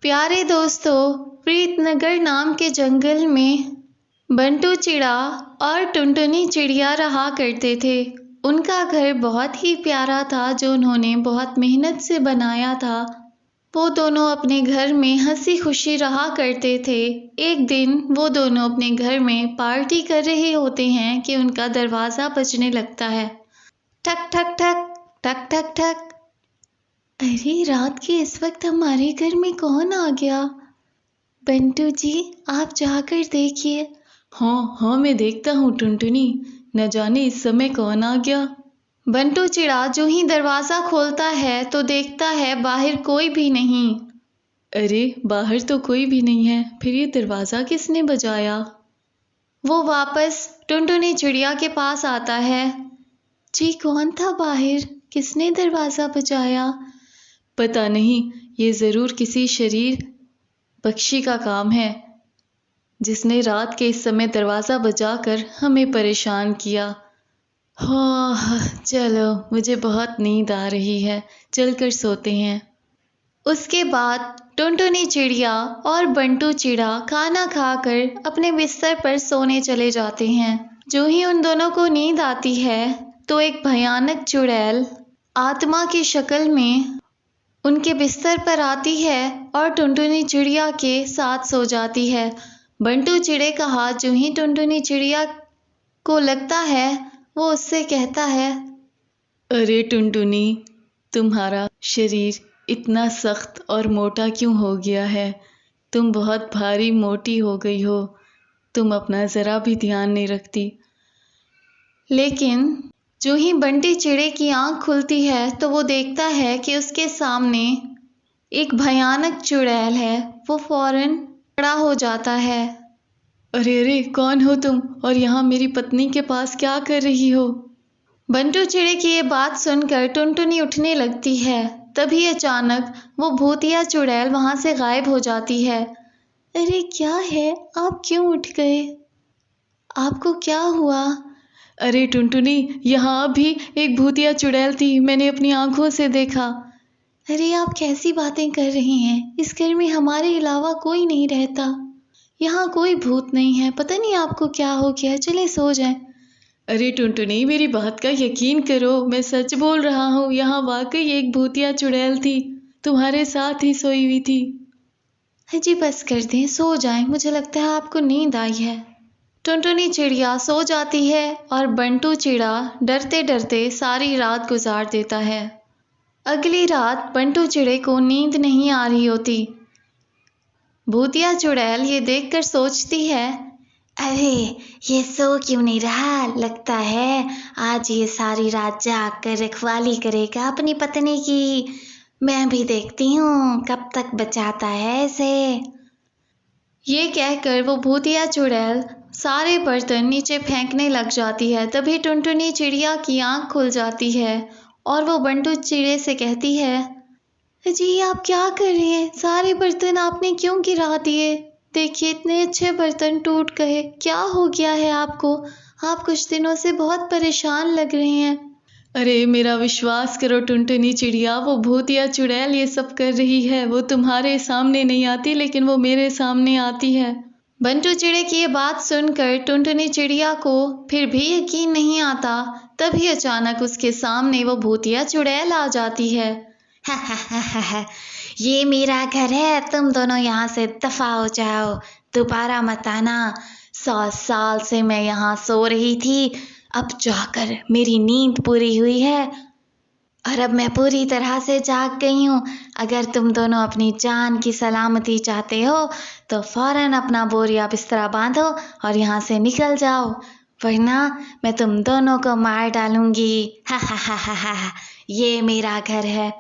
प्यारे दोस्तों, प्रीतनगर नाम के जंगल में बंटू चिड़ा और टुनटुनी चिड़िया रहा करते थे। उनका घर बहुत ही प्यारा था जो उन्होंने बहुत मेहनत से बनाया था। वो दोनों अपने घर में हंसी खुशी रहा करते थे। एक दिन वो दोनों अपने घर में पार्टी कर रहे होते हैं कि उनका दरवाज़ा बजने लगता है। ठक ठक ठक, ठक ठक ठक। अरे, रात के इस वक्त हमारे घर में कौन आ गया? बंटू जी, आप जाकर देखिए। हाँ हाँ, मैं देखता हूँ टुनटुनी, न जाने इस समय कौन आ गया। बंटू चिड़ा जो ही दरवाज़ा खोलता है तो देखता है बाहर कोई भी नहीं। अरे, बाहर तो कोई भी नहीं है, फिर ये दरवाज़ा किसने बजाया? वो वापस टुनटुनी चिड़िया के पास आता है। जी, कौन था बाहर? किसने दरवाज़ा बजाया? पता नहीं, ये ज़रूर किसी शरीर पक्षी का काम है जिसने रात के इस समय दरवाज़ा बजाकर हमें परेशान किया। हाँ, चलो, मुझे बहुत नींद आ रही है, चलकर सोते हैं। उसके बाद टुनटुनी चिड़िया और बंटू चिड़ा खाना खाकर अपने बिस्तर पर सोने चले जाते हैं। जो ही उन दोनों को नींद आती है तो एक भयानक चुड़ैल आत्मा की शक्ल में उनके बिस्तर पर आती है और टुनटुनी चिड़िया के साथ सो जाती है। बंटू चिड़े का हाथ जो ही टुनटुनी चिड़िया को लगता है वो उससे कहता है, अरे टुनटुनी, तुम्हारा शरीर इतना सख्त और मोटा क्यों हो गया है? तुम बहुत भारी मोटी हो गई हो, तुम अपना ज़रा भी ध्यान नहीं रखती। लेकिन जो ही बंटी चिड़े की आंख खुलती है तो वो देखता है कि उसके सामने एक भयानक चुड़ैल है। वो फौरन खड़ा हो जाता है। अरे अरे, कौन हो तुम और यहाँ मेरी पत्नी के पास क्या कर रही हो? बंटू चिड़े की ये बात सुनकर टुनटुनी उठने लगती है। तभी अचानक वो भूतिया चुड़ैल वहां से गायब हो जाती है। अरे, क्या है? आप क्यों उठ गए? आपको क्या हुआ? अरे टुनटुनी, यहाँ भी एक भूतिया चुड़ैल थी, मैंने अपनी आंखों से देखा। अरे, आप कैसी बातें कर रही हैं? इस घर में हमारे अलावा कोई नहीं रहता। यहाँ कोई भूत नहीं है। पता नहीं आपको क्या हो गया। चले सो जाएं। अरे टुनटुनी, मेरी बात का यकीन करो, मैं सच बोल रहा हूँ। यहाँ वाकई एक भूतिया चुड़ैल थी, तुम्हारे साथ ही सोई हुई थी। जी, बस कर दें, सो जाएं। मुझे लगता है आपको नींद आई है। टुनटुनी चिड़िया सो जाती है और बंटू चिड़ा डरते डरते सारी रात गुजार देता है। अगली रात बंटू चिड़े को नींद नहीं आ रही होती। भूतिया चुड़ैल ये देखकर सोचती है, अरे, ये सो क्यों नहीं रहा? लगता है आज ये सारी रात जाग कर रखवाली करेगा अपनी पत्नी की। मैं भी देखती हूँ कब तक बचाता है इसे। ये कहकर वो भूतिया चुड़ैल सारे बर्तन नीचे फेंकने लग जाती है। तभी टुनटुनी चिड़िया की आंख खुल जाती है और वो बंटू चिड़े से कहती है, जी, आप क्या कर रही हैं? सारे बर्तन आपने क्यों गिरा दिए? देखिए, इतने अच्छे बर्तन टूट गए। क्या हो गया है आपको? आप कुछ दिनों से बहुत परेशान लग रही हैं। अरे मेरा विश्वास करो टुनटुनी चिड़िया, वो भूतिया चुड़ैल ये सब कर रही है। वो तुम्हारे सामने नहीं आती, लेकिन वो मेरे सामने आती है। बंटू चिड़े की ये बात सुनकर टुनटुनी चिड़िया को फिर भी यकीन नहीं आता। तभी अचानक उसके सामने वो भूतिया चुड़ैल आ जाती है। ये मेरा घर है, तुम दोनों यहाँ से दफा हो जाओ, दोबारा मत आना। 100 साल से मैं यहाँ सो रही थी, अब जाकर मेरी नींद पूरी हुई है और अब मैं पूरी तरह से जाग गई हूँ। अगर तुम दोनों अपनी जान की सलामती चाहते हो तो फौरन अपना बोरिया बिस्तरा बांधो और यहाँ से निकल जाओ, वरना मैं तुम दोनों को मार डालूंगी। हा हा हा हा हा, ये मेरा घर है।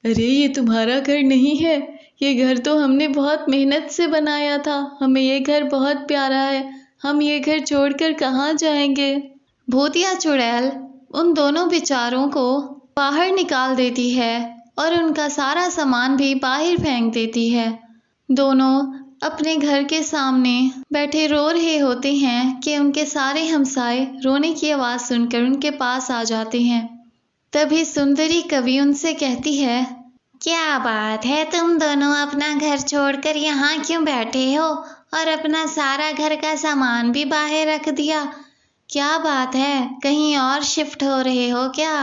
अरे, ये तुम्हारा घर नहीं है, ये घर तो हमने बहुत मेहनत से बनाया था। हमें ये घर बहुत प्यारा है, हम ये घर छोड़कर कहाँ जाएंगे? भूतिया चुड़ैल उन दोनों बेचारों को बाहर निकाल देती है और उनका सारा सामान भी बाहर फेंक देती है। दोनों अपने घर के सामने बैठे रो रहे होते हैं कि उनके सारे हमसाए रोने की आवाज़ सुनकर उनके पास आ जाते हैं। तभी सुंदरी कवि उनसे कहती है, क्या बात है, तुम दोनों अपना घर छोड़कर यहाँ क्यों बैठे हो और अपना सारा घर का सामान भी बाहर रख दिया? क्या बात है, कहीं और शिफ्ट हो रहे हो क्या?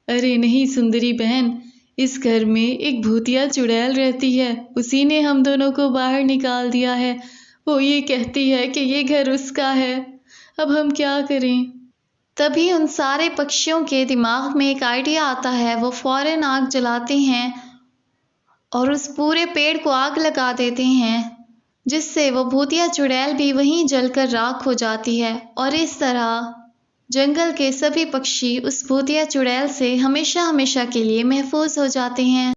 अरे नहीं सुंदरी बहन, इस घर में एक भूतिया चुड़ैल रहती है, उसी ने हम दोनों को बाहर निकाल दिया है। वो ये कहती है कि ये घर उसका है, अब हम क्या करें? तभी उन सारे पक्षियों के दिमाग में एक आइडिया आता है। वो फौरन आग जलाते हैं और उस पूरे पेड़ को आग लगा देते हैं, जिससे वो भूतिया चुड़ैल भी वहीं जलकर राख हो जाती है। और इस तरह जंगल के सभी पक्षी उस भूतिया चुड़ैल से हमेशा हमेशा के लिए महफूज हो जाते हैं।